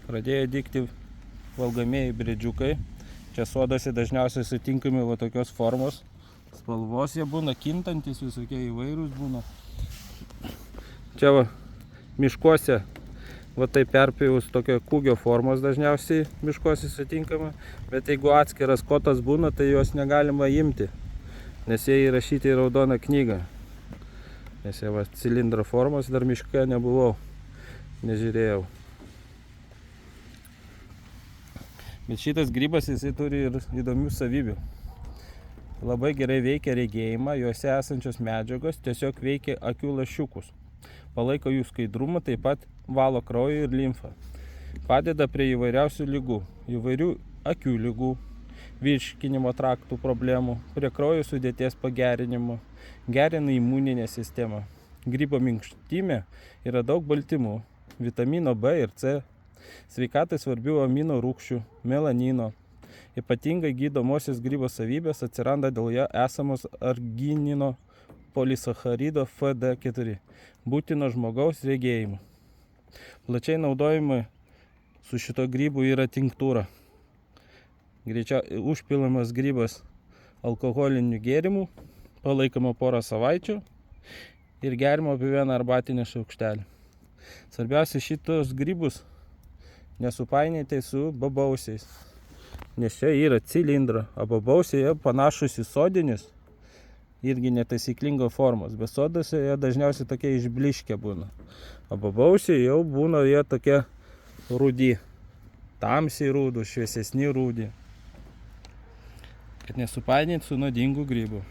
Pradėjo dygti valgamieji briedžiukai. Čia soduose dažniausiai sutinkami va tokios formos. Spalvos jie būna kintantis, visokie įvairūs būna. Čia va miškuose, va tai perpjovus tokio kūgio formos dažniausiai miškuose sutinkama. Bet jeigu atskiras kotas būna, tai juos negalima imti, nes jie įrašyti į raudoną knygą. Nes jie va cilindro formos, dar miške nebuvau, nežiūrėjau. Bet šitas grybas jisai turi ir įdomių savybių. Labai gerai veikia regėjimą, juose esančios medžiagos tiesiog veikia akių lašiukus. Palaiko jų skaidrumą, taip pat valo kraują ir limfą. Padeda prie įvairiausių ligų, įvairių akių ligų, virškinimo traktų problemų, prie kraujo sudėties pagerinimo, gerina imuninę sistemą. Grybo minkštime yra daug baltymų, vitamino B ir C, sveikatai svarbių amino rūgščių, melanino. Ypatingai gydomosios grybo savybės atsiranda dėl jo esamos arginino polisacharido FD4, būtino žmogaus regėjimui. Plačiai naudojama su šito grybu yra tinktūra. Greičiau užpilamas grybas alkoholinių gėrimų, palaikoma porą savaičių ir gerima apie 1 arbatinį šaukštelį. Svarbiausia šitos grybus nesupainioti su bobausiais, nes čia yra cilindro, o bobausiai jie panašus į sodinius, irgi netaisyklingo formos, bet soduose jie dažniausiai tokie išbliškę būna. O bobausiai jau būna jie tokie rudi, tamsiai rūdų, šviesesni rūdi, kad nesupainioti su nuodingu grybu.